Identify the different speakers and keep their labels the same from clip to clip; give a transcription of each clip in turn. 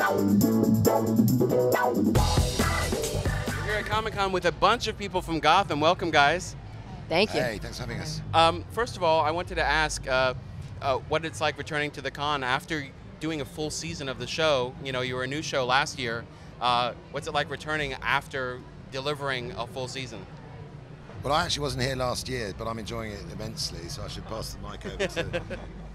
Speaker 1: We're here at Comic-Con with a bunch of people from Gotham. Welcome, guys.
Speaker 2: Thank you.
Speaker 3: Hey, thanks for having us.
Speaker 1: First of all, I wanted to ask what it's like returning to the con after doing a full season of the show. You know, you were a new show last year. What's it like returning after delivering a full season?
Speaker 3: Well, I actually wasn't here last year, but I'm enjoying it immensely, so I should pass the mic over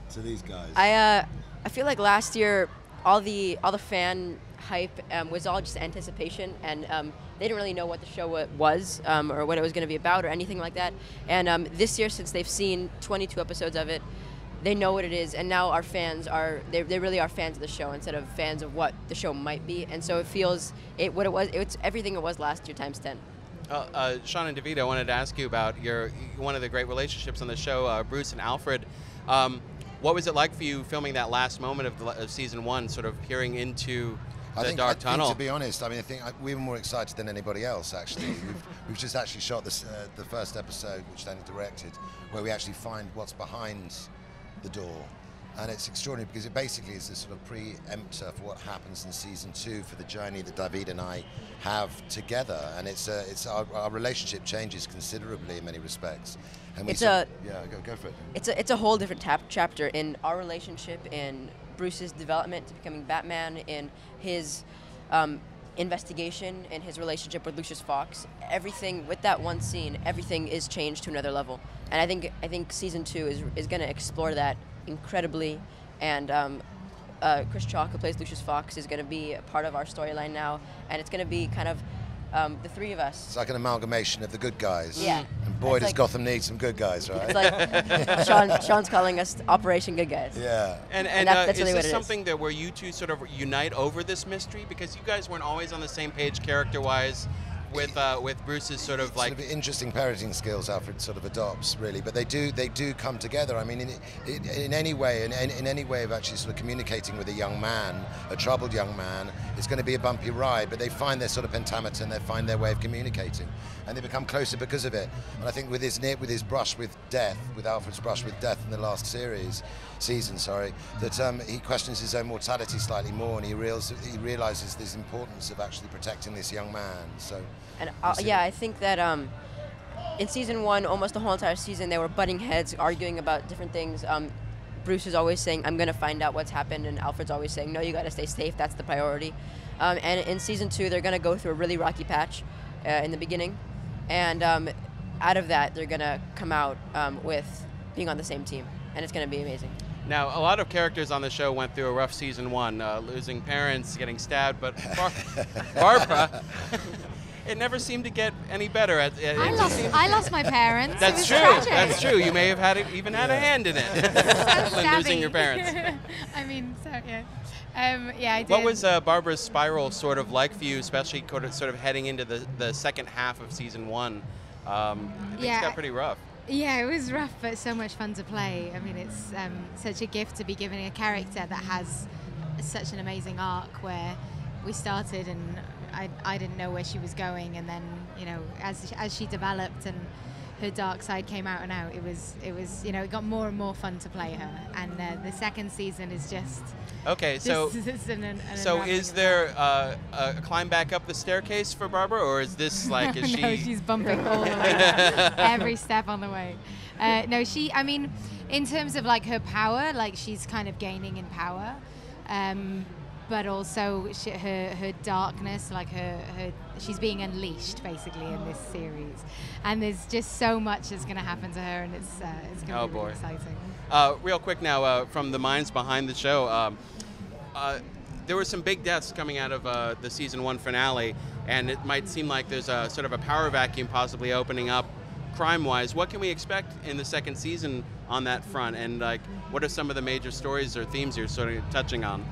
Speaker 3: to these guys.
Speaker 2: I feel like last year all the fan hype was all just anticipation, and they didn't really know what the show was or what it was going to be about or anything like that. And this year, since they've seen 22 episodes of it, they know what it is, and now our fans they really are fans of the show instead of fans of what the show might be. And so it feels it's everything it was last year times 10.
Speaker 1: Sean and David, I wanted to ask you about one of the great relationships on the show, Bruce and Alfred. What was it like for you filming that last moment of season 1, sort of peering into the dark tunnel?
Speaker 3: To be honest, I think we were more excited than anybody else, actually. we've just actually shot the first episode, which Danny directed, where we actually find what's behind the door. And it's extraordinary because it basically is a sort of preempter for what happens in season 2 for the journey that David and I have together. And it's our relationship changes considerably in many respects. And go for it.
Speaker 2: It's a whole different chapter in our relationship, in Bruce's development to becoming Batman, in his investigation, in his relationship with Lucius Fox. Everything with that one scene, everything is changed to another level. And I think season 2 is going to explore that incredibly, and Chris Chalk, who plays Lucius Fox, is going to be a part of our storyline now, and it's going to be kind of the three of us.
Speaker 3: It's like an amalgamation of the good guys.
Speaker 2: Yeah.
Speaker 3: And boy, does Gotham need some good guys, right?
Speaker 2: It's like Sean's calling us Operation Good Guys.
Speaker 3: Yeah.
Speaker 1: And
Speaker 2: that's
Speaker 1: is
Speaker 2: really
Speaker 1: this something that where you two sort of unite over this mystery? Because you guys weren't always on the same page character-wise with Bruce's sort of like...
Speaker 3: Sort of interesting parenting skills Alfred sort of adopts, really, but they do come together. I mean, in any way, in any way of actually sort of communicating with a young man, a troubled young man, it's going to be a bumpy ride, but they find their sort of pentameter and they find their way of communicating, and they become closer because of it. And I think with his brush with death, with Alfred's brush with death in the last season, that he questions his own mortality slightly more, and he realizes the importance of actually protecting this young man. So.
Speaker 2: And I think that in season 1, almost the whole entire season, they were butting heads, arguing about different things. Bruce is always saying, "I'm going to find out what's happened," and Alfred's always saying, "No, you got to stay safe. That's the priority." And in season 2, they're going to go through a really rocky patch in the beginning, and out of that, they're going to come out with being on the same team, and it's going to be amazing.
Speaker 1: Now, a lot of characters on the show went through a rough season 1, losing parents, getting stabbed, but Barbara, it never seemed to get any better.
Speaker 4: I lost my parents.
Speaker 1: That's true.
Speaker 4: Tragic.
Speaker 1: That's true. You may have had a hand in it, losing your parents.
Speaker 4: I mean, so yeah. Yeah, I did.
Speaker 1: What was Barbara's spiral sort of like for you, especially sort of heading into the second half of season 1? Things got pretty rough.
Speaker 4: Yeah, it was rough, but so much fun to play. I mean, it's such a gift to be given a character that has such an amazing arc where we started and I didn't know where she was going, and then, you know, as she developed and her dark side came out and out, it was you know, it got more and more fun to play her, and the second season is just
Speaker 1: okay. So is there a climb back up the staircase for Barbara, or is this like is
Speaker 4: no, she's bumping all the way down, every step on the way. No, I mean, in terms of like her power, like she's kind of gaining in power. But also her darkness, like she's being unleashed basically in this series, and there's just so much that's going to happen to her, and it's going to be really exciting.
Speaker 1: Real quick now, from the minds behind the show, there were some big deaths coming out of the season 1 finale, and it might seem like there's a sort of a power vacuum possibly opening up crime-wise. What can we expect in the second season on that front, and like what are some of the major stories or themes you're sort of touching on?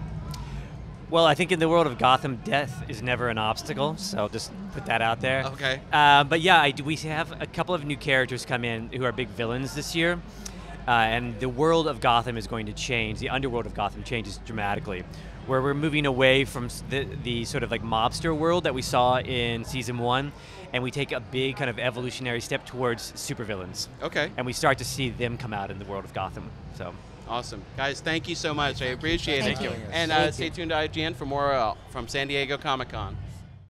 Speaker 5: Well, I think in the world of Gotham, death is never an obstacle, so I'll just put that out there.
Speaker 1: Okay.
Speaker 5: But yeah, we have a couple of new characters come in who are big villains this year, and the world of Gotham is going to change. The underworld of Gotham changes dramatically, where we're moving away from the sort of like mobster world that we saw in season 1, and we take a big kind of evolutionary step towards supervillains.
Speaker 1: Okay.
Speaker 5: And we start to see them come out in the world of Gotham. So.
Speaker 1: Awesome. Guys, thank you so much. I appreciate it.
Speaker 2: Thank you.
Speaker 1: And
Speaker 2: Thank
Speaker 1: stay
Speaker 2: you.
Speaker 1: tuned to IGN for more from San Diego Comic-Con.